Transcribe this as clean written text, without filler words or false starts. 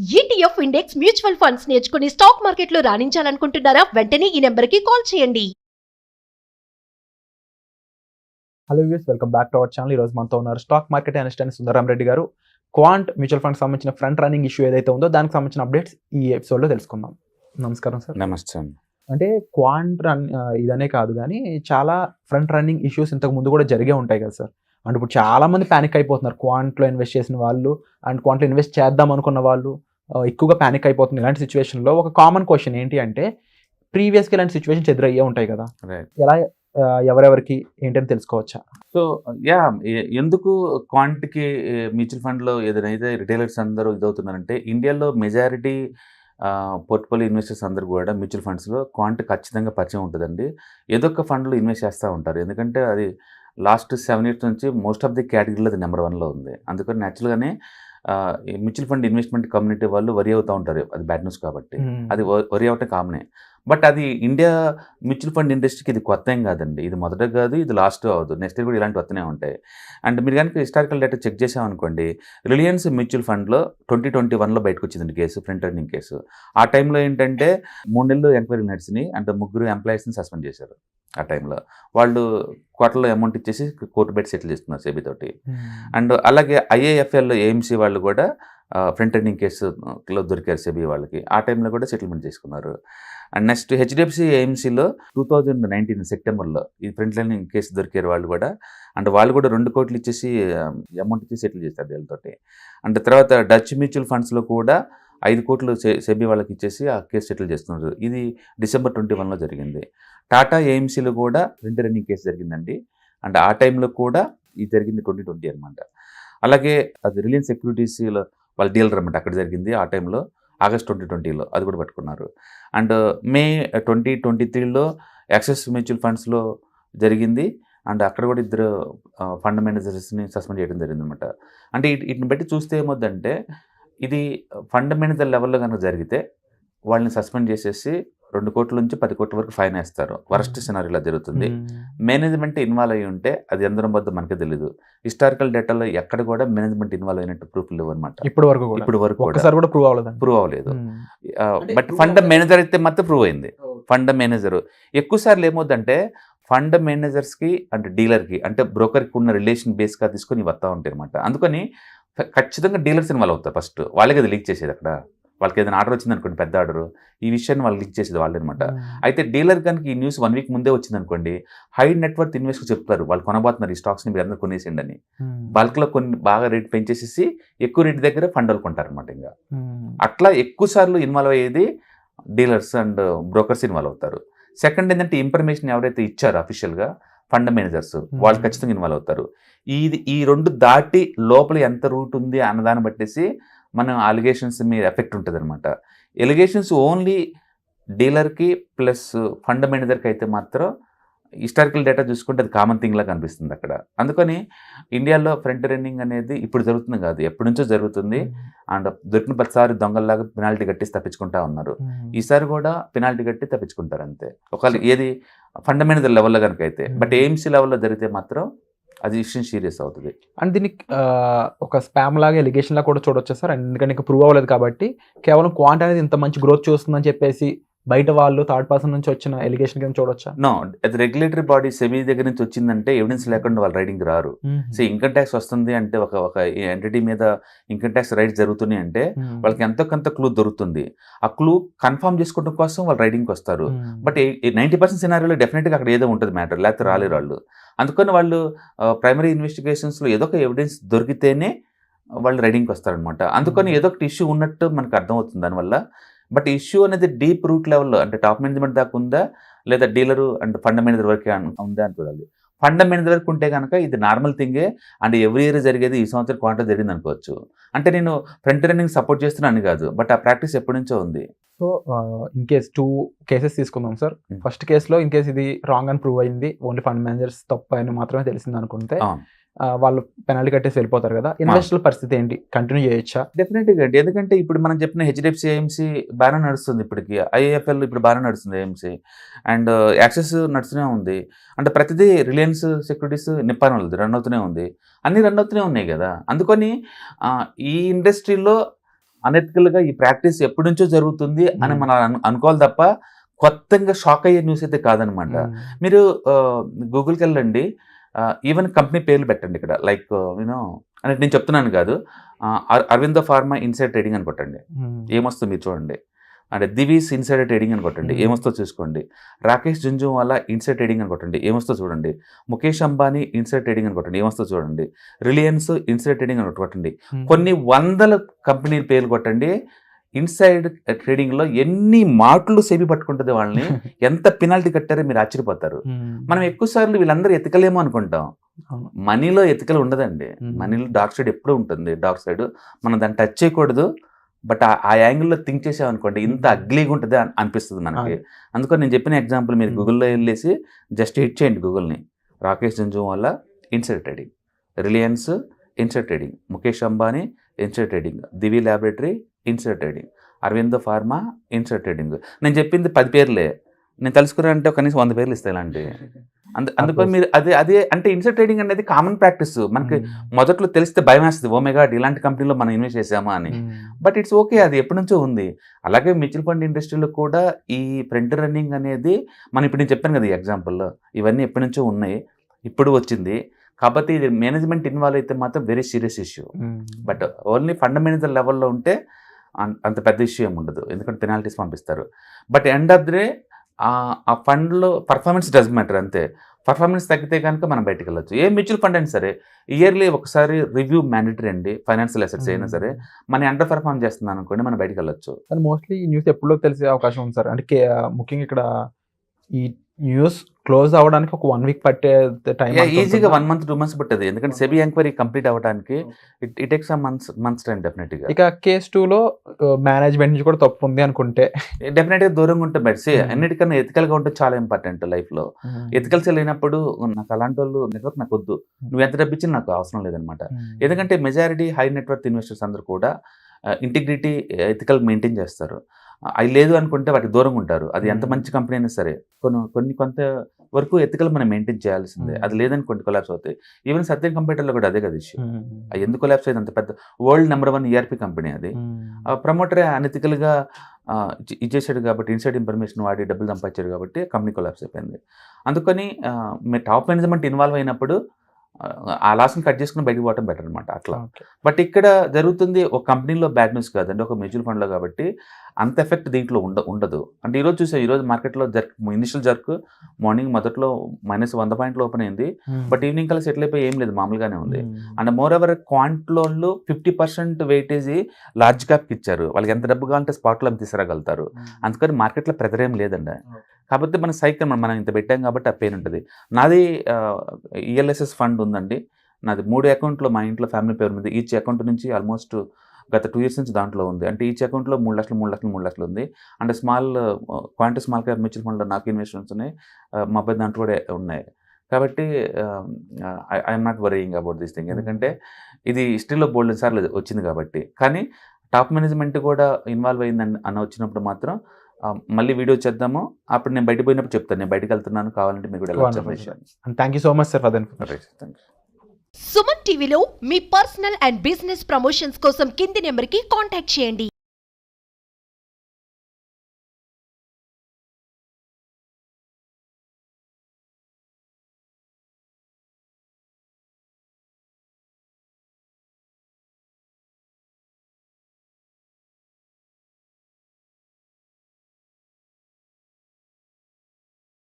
ETF index mutual funds నేర్చుకుని stock మార్కెట్లో రాణించాలనుకుంటున్నారా? వెంటనే ఈ నెంబర్కి కాల్ చేయండి. Hello views, welcome back to our channel. ఈరోజు మనతో ఉన్నారు స్టాక్ మార్కెట్ అనలిస్ట్ అయిన సుందరం రెడ్డి గారు. క్వాంట్ మ్యూచువల్ ఫండ్ సంబంధించిన ఫ్రంట్ రన్నింగ్ ఇష్యూ ఏదైతే ఉందో దానికి సంబంధించిన అప్డేట్స్ ఈ ఎపిసోడ్లో తెలుసుకుందాం. నమస్కారం సార్. నమస్తే. అంటే క్వాంట్ ఇదనే కాదు కానీ చాలా ఫ్రంట్ రన్నింగ్ ఇష్యూస్ ఇంతకు ముందు కూడా జరిగే ఉంటాయి కదా సార్. అంటే ఇప్పుడు చాలా మంది ప్యానిక్ అయిపోతున్నారు. క్వాంట్లో ఇన్వెస్ట్ చేసిన వాళ్ళు అండ్ క్వాంట్లో ఇన్వెస్ట్ చేద్దాం అనుకున్న వాళ్ళు ఎక్కువగా ప్యానిక్ అయిపోతుంది. ఇలాంటి సిచ్యువేషన్లో ఒక కామన్ క్వశ్చన్ ఏంటి అంటే, ప్రీవియస్గా ఇలాంటి సిచ్యువేషన్స్ ఎదురయ్యే ఉంటాయి కదా, ఎలా ఎవరెవరికి ఏంటని తెలుసుకోవచ్చా? సో ఎందుకు క్వాంట్కి మ్యూచువల్ ఫండ్లో ఏదైతే రిటైలర్స్ అందరూ ఇదవుతున్నారంటే, ఇండియాలో మెజారిటీ పోర్ట్ఫోలియో ఇన్వెస్టర్స్ అందరూ కూడా మ్యూచువల్ ఫండ్స్లో క్వాంట్ ఖచ్చితంగా పరిచయం ఉంటుందండి. ఏదో ఒక ఫండ్లో ఇన్వెస్ట్ చేస్తూ ఉంటారు. ఎందుకంటే అది లాస్ట్ 7 years నుంచి మోస్ట్ ఆఫ్ ది కేటగిరీలో అది నెంబర్ 1లో ఉంది. అందుకని న్యాచురల్గానే మ్యూచువల్ ఫండ్ ఇన్వెస్ట్మెంట్ కమ్యూనిటీ వాళ్ళు వరి అవుతూ ఉంటారు. అది బ్యాడ్ న్యూస్ కాబట్టి అది వరి అవటం కామనే. బట్ అది ఇండియా మ్యూచువల్ ఫండ్ ఇండస్ట్రీకి ఇది కొత్త ఏం కాదండి. ఇది మొదట కాదు, ఇది లాస్ట్ అవ్వదు. నెక్స్ట్ ఇయర్ కూడా ఇలాంటి వస్తూనే ఉంటాయి. అండ్ మీరు కనుక హిస్టారికల్ డేటా చెక్ చేసామనుకోండి, రిలయన్స్ మ్యూచువల్ ఫండ్లో 2021లో బయటకు వచ్చిందండి కేసు, ఫ్రంట్ రన్నింగ్ కేసు. ఆ టైంలో ఏంటంటే 3 నెలలు ఎంక్వైరీ నడిచినాయి. అంటే 3 ఎంప్లాయీస్ని సస్పెండ్ చేశారు. ఆ టైంలో వాళ్ళు క్వార్టర్లో అమౌంట్ ఇచ్చేసి కోర్టు బయట సెటిల్ చేస్తున్నారు సెబీ తోటి. అండ్ అలాగే IIFL AMC వాళ్ళు కూడా ఫ్రంట్ రన్నింగ్ కేసులో దొరికారు సెబీ వాళ్ళకి. ఆ టైంలో కూడా సెటిల్మెంట్ చేసుకున్నారు. అండ్ నెక్స్ట్ HDFC AMCలో 2019 సెప్టెంబర్లో ఈ ఫ్రంట్ రన్నింగ్ కేసు దొరికారు వాళ్ళు కూడా. అండ్ వాళ్ళు కూడా 2 కోట్లు ఇచ్చేసి అమౌంట్ ఇచ్చి సెటిల్ చేస్తారు వీళ్ళతోటి. అండ్ తర్వాత డచ్ మ్యూచువల్ ఫండ్స్లో కూడా 5 కోట్లు సెబీ వాళ్ళకి ఇచ్చేసి ఆ కేసు సెటిల్ చేస్తున్నారు. ఇది December 21లో జరిగింది. టాటా AMCలో కూడా ఫ్రంట్ రన్నింగ్ కేసు జరిగిందండి. అండ్ ఆ టైంలో కూడా ఇది జరిగింది 2020 అనమాట. అలాగే అది రిలయన్స్ సెక్యూరిటీస్లో వాళ్ళ డీలర్ అనమాట, అక్కడ జరిగింది. ఆ టైంలో August 2020లో అది కూడా పట్టుకున్నారు. అండ్ May 2023లో యాక్సిస్ మ్యూచువల్ ఫండ్స్లో జరిగింది. అండ్ అక్కడ కూడా 2 ఫండ్ మేనేజర్స్ని సస్పెండ్ చేయడం జరిగింది అనమాట. అంటే వీటిని బట్టి చూస్తే ఏమవుద్దంటే, ఇది ఫండ్ మేనేజర్ లెవెల్లో కనుక జరిగితే వాళ్ళని సస్పెండ్ చేసేసి 2 కోట్ల నుంచి 10 కోట్ల వరకు ఫైన్ వేస్తారు. వరస్ట్ సినారీలో జరుగుతుంది. మేనేజ్మెంట్ ఇన్వాల్వ్ అయ్యి ఉంటే అది ఎందరం వద్ద మనకే తెలియదు. హిస్టారికల్ డేటాలో ఎక్కడ కూడా మేనేజ్మెంట్ ఇన్వాల్వ్ అయినట్టు ప్రూఫ్ లేవు అనమాట. ఇప్పుడు వరకు కూడా ప్రూవ్ అవ్వలేదు. బట్ ఫండ్ మేనేజర్ అయితే మాత్రం ప్రూవ్ అయింది. ఫండ్ మేనేజర్ ఎక్కువ సార్లు ఏమవుద్దంటే, ఫండ్ మేనేజర్స్కి అంటే డీలర్కి అంటే బ్రోకర్కి ఉన్న రిలేషన్ బేస్గా తీసుకొని వస్తూ ఉంటాయి అనమాట. అందుకని ఖచ్చితంగా డీలర్స్ ఇన్వాల్వ్ అవుతారు. ఫస్ట్ వాళ్ళకి అది లీక్ చేసేది. అక్కడ వాళ్ళకి ఏదైనా ఆర్డర్ వచ్చింది అనుకోండి, పెద్ద ఆర్డర్, ఈ విషయాన్ని వాళ్ళు లీక్ చేసేది వాళ్ళు అనమాట. అయితే డీలర్ కనుక ఈ న్యూస్ 1 week ముందే వచ్చింది అనుకోండి, హై నెట్వర్త్ ఇన్వెస్టర్ చెప్తారు వాళ్ళు కొనబోతున్నారు ఈ స్టాక్స్ని, మీరు అందరూ కొనేసేయండి అని. బల్క్లో కొన్ని బాగా రేట్ పెంచేసేసి ఎక్కువ రేట్ దగ్గర ఫండ్ వాళ్ళు కొంటారు అనమాట. ఇంకా అట్లా ఎక్కువ సార్లు ఇన్వాల్వ్ అయ్యేది డీలర్స్ అండ్ బ్రోకర్స్ ఇన్వాల్వ్ అవుతారు. సెకండ్ ఏంటంటే, ఇన్ఫర్మేషన్ ఎవరైతే ఇచ్చారో అఫీషియల్గా ఫండ్ మేనేజర్స్ వాళ్ళు ఖచ్చితంగా ఇన్వాల్వ్ అవుతారు. ఈ 2 దాటి లోపల ఎంత రూట్ ఉంది అన్నదాన్ని బట్టేసి మనం అలిగేషన్స్ మీద ఎఫెక్ట్ ఉంటుంది అనమాట. ఎలిగేషన్స్ ఓన్లీ డీలర్కి ప్లస్ ఫండ్ మేనేజర్కి అయితే మాత్రం హిస్టారికల్ డేటా చూసుకుంటే అది కామన్ థింగ్ లాగా కనిపిస్తుంది అక్కడ. అందుకని ఇండియాలో ఫ్రంట్ రన్నింగ్ అనేది ఇప్పుడు జరుగుతుంది కాదు, ఎప్పటి నుంచో జరుగుతుంది. అండ్ దొరికిన ప్రతిసారి దొంగల్లాగా పెనాల్టీ కట్టేసి తప్పించుకుంటా ఉన్నారు. ఈసారి కూడా పెనాల్టీ కట్టి తప్పించుకుంటారు అంతే, ఒకవేళ ఏది ఫండ్ మేనేజర్ లెవెల్లో కనుక అయితే. బట్ AMC లెవెల్లో జరిగితే మాత్రం అది విషయం సీరియస్ అవుతుంది. అండ్ దీనికి ఒక స్పామ్ లాగా ఎలిగేషన్ లాగా కూడా చూడొచ్చా సార్? ఎందుకంటే ఇంకా ప్రూవ్ అవ్వలేదు కాబట్టి కేవలం క్వాంట్ అనేది ఇంత మంచి గ్రోత్ చూస్తుందని చెప్పేసి బయట వాళ్ళు థర్డ్ పర్సన్ నుంచి వచ్చిన ఎలిగేషన్ కింద చూడొచ్చా? నో, అది రెగ్యులేటరీ బాడీ సెబీ దగ్గర నుంచి వచ్చిందంటే ఎవిడెన్స్ లేకుండా వాళ్ళు రైడింగ్ రారు. సో ఇన్కమ్ ట్యాక్స్ వస్తుంది అంటే ఒక ఎంటిటీ మీద ఇన్కమ్ ట్యాక్స్ రైట్స్ జరుగుతున్నాయి అంటే వాళ్ళకి ఎంతో కొంత క్లూ దొరుకుతుంది. ఆ క్లూ కన్ఫర్మ్ చేసుకోవడం కోసం వాళ్ళు రైడింగ్కి వస్తారు. బట్ 90% సినారీలో డెఫినెట్గా అక్కడ ఏదో ఉంటుంది మ్యాటర్, లేకపోతే రాలేరు వాళ్ళు. అందుకని వాళ్ళు ప్రైమరీ ఇన్వెస్టిగేషన్స్లో ఏదో ఒక ఎవిడెన్స్ దొరికితేనే వాళ్ళు రైడింగ్కి వస్తారనమాట. అందుకని ఏదో ఒకటి ఇష్యూ ఉన్నట్టు మనకు అర్థమవుతుంది దానివల్ల. బట్ ఇష్యూ అనేది డీప్ రూట్ లెవెల్లో అంటే టాప్ మేనేజ్మెంట్ దాకా ఉందా, లేదా డీలరు అండ్ ఫండ్ మేనేజర్ వరకే ఉందా అని చూడాలి. ఫండ్ మేనేజర్ వరకు ఉంటే కనుక ఇది నార్మల్ థింగే, అండ్ ఎవ్రీ ఇయర్ జరిగేది ఈ సంవత్సరం క్వాంటర్ జరిగింది అనుకోవచ్చు. అంటే నేను ఫ్రంట్ రన్నింగ్ సపోర్ట్ చేస్తున్నాను కాదు, బట్ ఆ ప్రాక్టీస్ ఎప్పటి నుంచో ఉంది. సో ఇన్ కేస్ 2 కేసెస్ తీసుకుందాం సార్. ఫస్ట్ కేసులో ఇన్ కేస్ ఇది రాంగ్ అని ప్రూవ్ అయింది, ఓన్లీ ఫండ్ మేనేజర్స్ తప్పు అని మాత్రమే తెలిసింది అనుకుంటే వాళ్ళు పెనాల్టీ కట్టేసి వెళ్ళిపోతారు కదా, ఇన్వెస్టర్ల పరిస్థితి ఏంటి? కంటిన్యూ చేయొచ్చా? డెఫినెట్గా అండి. ఎందుకంటే ఇప్పుడు మనం చెప్పిన HDFC AMC బాగానే నడుస్తుంది, ఇప్పటికి IIFL ఇప్పుడు బాగానే నడుస్తుంది, AMC అండ్ యాక్సిస్ నడుస్తూనే ఉంది. అంటే ప్రతిదీ రిలయన్స్ సెక్యూరిటీస్ నిప్పాన్ వాళ్ళది రన్ అవుతూనే ఉంది, అన్నీ రన్ అవుతూనే ఉన్నాయి కదా. అందుకని ఈ ఇండస్ట్రీలో అనెతికల్గా ఈ ప్రాక్టీస్ ఎప్పటి నుంచో జరుగుతుంది అని మనం అనుకోవాలి తప్ప కొత్తగా షాక్ అయ్యే న్యూస్ అయితే కాదనమాట. మీరు గూగుల్కి వెళ్ళండి, ఈవెన్ కంపెనీ పేర్లు పెట్టండి ఇక్కడ, లైక్ యూనో అంటే నేను చెప్తున్నాను కాదు, అరవిందో ఫార్మా ఇన్సైడ్ ట్రేడింగ్ అని కొట్టండి, ఏమొస్తుంది మీరు చూడండి. అంటే దివీస్ ఇన్సైడర్ ట్రేడింగ్ అని కొట్టండి, ఏమొస్తో చూసుకోండి. రాకేష్ జుంజున్వాలా ఇన్సైడ్ ట్రేడింగ్ అని కొట్టండి, ఏమొస్తో చూడండి. ముఖేష్ అంబానీ ఇన్సైడ్ ట్రేడింగ్ అని కొట్టండి, ఏమొస్తో చూడండి. రిలయన్స్ ఇన్సైడ్ ట్రేడింగ్ అని కొట్టండి. కొన్ని వందల కంపెనీల పేర్లు కొట్టండి. ఇన్సైడ్ ట్రేడింగ్లో ఎన్ని మాటలు సేపి పట్టుకుంటుంది వాళ్ళని, ఎంత పెనాల్టీ కట్టారో మీరు ఆశ్చర్యపోతారు. మనం ఎక్కువ సార్లు వీళ్ళందరూ ఎతకలేమో అనుకుంటాం, మనీలో ఎతికలు ఉండదండి. మనీలో డార్క్ సైడ్ ఎప్పుడూ ఉంటుంది. డార్క్ సైడ్ మనం దాన్ని టచ్ చేయకూడదు, బట్ ఆ యాంగిల్లో థింక్ చేసామనుకోండి ఇంత అగ్లీగా ఉంటుంది అనిపిస్తుంది మనకి. అందుకని నేను చెప్పిన ఎగ్జాంపుల్ మీరు గూగుల్లో వెళ్ళేసి జస్ట్ హిట్ చేయండి గూగుల్ని. Rakesh Jhunjhunwala inside trading, Reliance inside trading, Mukesh Ambani inside trading, Divi laboratory inside trading, Aurobindo pharma inside trading. నేను చెప్పింది 10 పేర్లే, నేను తెలుసుకున్నానంటే కనీసం 100 పేర్లు ఇస్తాయి ఇలాంటి. అందుకని మీరు అదే అంటే ఇన్సైడ్ ట్రేడింగ్ అనేది కామన్ ప్రాక్టీస్. మనకి మొదట్లో తెలిస్తే భయం వేస్తుంది, ఓ మై గాడ్ ఇలాంటి కంపెనీలో మనం ఇన్వెస్ట్ చేసామా అని. బట్ ఇట్స్ ఓకే, అది ఎప్పటి నుంచో ఉంది. అలాగే మ్యూచువల్ ఫండ్ ఇండస్ట్రీలో కూడా ఈ ఫ్రంట్ రన్నింగ్ అనేది మనం ఇప్పుడు నేను చెప్పాను కదా ఈ ఎగ్జాంపుల్లో, ఇవన్నీ ఎప్పటి నుంచో ఉన్నాయి, ఇప్పుడు వచ్చింది. కాబట్టి ఇది మేనేజ్మెంట్ ఇన్వాల్వ్ అయితే మాత్రం very serious issue. But only fundamental లెవెల్లో ఉంటే అంత పెద్ద ఇష్యూ ఏమి ఉండదు, ఎందుకంటే పెనాల్టీస్ పంపిస్తారు. But end of the day ఆ ఫండ్లో పర్ఫార్మెన్స్ డస్ మ్యాటర్ అంతే. పర్ఫార్మెన్స్ తగ్గితే కనుక మనం బయటకు వెళ్ళొచ్చు. ఏ మ్యూచువల్ ఫండ్ అయినా సరే ఇయర్లీ ఒకసారి రివ్యూ మ్యాండేటరీ అండి. ఫైనాన్షియల్ అసెట్స్ అయినా సరే మన అండర్ పర్ఫార్మ్ చేస్తున్నాను అనుకోండి, మనం బయటకు వెళ్ళొచ్చు. కానీ మోస్ట్లీ ఈ న్యూస్ ఎప్పుడో తెలిసే అవకాశం ఉంది సార్. అంటే ముఖ్యంగా ఇక్కడ ఈ న్యూస్ క్లోజ్ అవ్వడానికి ఒక 1 వీక్ పట్టే టైం, ఈజీగా 1 month 2 months పట్టదు. ఎందుకంటే సెబీ ఎంక్వైరీ కంప్లీట్ అవ్వడానికి it takes some months time డెఫినెట్గా. ఇక కేస్ 2లో మేనేజ్మెంట్ నుంచి కూడా తప్పు ఉంది అనుకుంటే డెఫినెట్గా దూరంగా ఉంటే బెటర్. అన్నిటికన్నా ఎథికల్గా ఉంటే చాలా ఇంపార్టెంట్ లైఫ్లో. ఎథికల్స్ లేనప్పుడు నాకు అలాంటి వాళ్ళు నెట్వర్క్ నాకు వద్దు, నువ్వు ఎంత డబ్బు ఇచ్చినా నాకు అవసరం లేదనమాట. ఎందుకంటే మెజారిటీ హై నెట్వర్క్ ఇన్వెస్టర్స్ అందరూ కూడా ఇంటిగ్రిటీ ఎథికల్ మెయింటైన్ చేస్తారు. అవి లేదు అనుకుంటే వాటికి దూరంగా ఉంటారు. అది ఎంత మంచి కంపెనీ అయినా సరే కొంత వరకు ఎథికల్ మనం మెయింటైన్ చేయాల్సిందే. అది లేదనుకోండి కొలాప్స్ అవుతాయి. ఈవెన్ సత్యం కంప్యూటర్లో కూడా అదే కదా ఇష్యూ. అది ఎందుకు కొలాప్స్ అయింది, అంత పెద్ద వరల్డ్ నెంబర్ 1 ERP కంపెనీ అది. ప్రమోటరే అనెథికల్గా ఇచ్చేసాడు కాబట్టి, ఇన్సైడ్ ఇన్ఫర్మేషన్ వాడి డబ్బులు సంపాదించాడు కాబట్టి కంపెనీ కొలాప్స్ అయిపోయింది. అందుకని టాప్ మేనేజ్మెంట్ ఇన్వాల్వ్ అయినప్పుడు ఆ లాస్ని కట్ చేసుకుని బయటకు పోవటం బెటర్ అనమాట అట్లా. బట్ ఇక్కడ జరుగుతుంది ఒక కంపెనీలో బ్యాడ్ న్యూస్ కాదండి, ఒక మ్యూచువల్ ఫండ్లో కాబట్టి అంత ఎఫెక్ట్ దీంట్లో ఉండదు. అంటే ఈరోజు చూసాం, ఈరోజు మార్కెట్లో ఇనిషియల్ జర్క్ మార్నింగ్ మొదట్లో -100 పాయింట్లు ఓపెన్ అయింది, బట్ ఈవినింగ్ కల్లా సెటిల్ అయిపోయి ఏం లేదు, మామూలుగానే ఉంది. అండ్ మోర్ ఎవర్ క్వాంట్లో 50% వెయిటేజీ లార్జ్ క్యాప్కి ఇచ్చారు. వాళ్ళకి ఎంత డబ్బు కావాలంటే స్పాట్లో తీసుకురాగలుగుతారు. అందుకని మార్కెట్లో ప్రెజర్ ఏం లేదండి. కాకపోతే మన సైకిల్ మనం ఇంత పెట్టాం కాబట్టి ఆ పెయిన్ ఉంటుంది. నాది ELSS ఫండ్ ఉందండి, నాది 3 అకౌంట్లో మా ఇంట్లో ఫ్యామిలీ పేరు మీద. ఈచ్ అకౌంట్ నుంచి ఆల్మోస్ట్ గత 2 years నుంచి దాంట్లో ఉంది. అంటే ఈచ్ అకౌంట్లో 3 లక్షలు ఉంది. అంటే స్మాల్ క్యాప్ మ్యూచువల్ ఫండ్లో నాకు ఇన్వెస్ట్మెంట్స్ ఉన్నాయి, మా అబ్బాయి దాంట్లో కూడా ఉన్నాయి. కాబట్టి I'm not worrying about this thing, ఎందుకంటే ఇది హిస్టరీలో బోల్డెన్ సార్లు వచ్చింది కాబట్టి. కానీ టాప్ మేనేజ్మెంట్ కూడా ఇన్వాల్వ్ అయిందని వచ్చినప్పుడు మాత్రం మళ్ళీ వీడియో చేద్దాము. అప్పుడు నేను బయటకు పోయినప్పుడు చెప్తాను, నేను బయటకు వెళ్తున్నాను, కావాలంటే మీకు కూడా. Thank you so much sir for the information. Suman టీవీలో మీ పర్సనల్ అండ్ బిజినెస్ ప్రమోషన్స్ కోసం కింది నెంబర్కి కాంటాక్ట్ చేయండి.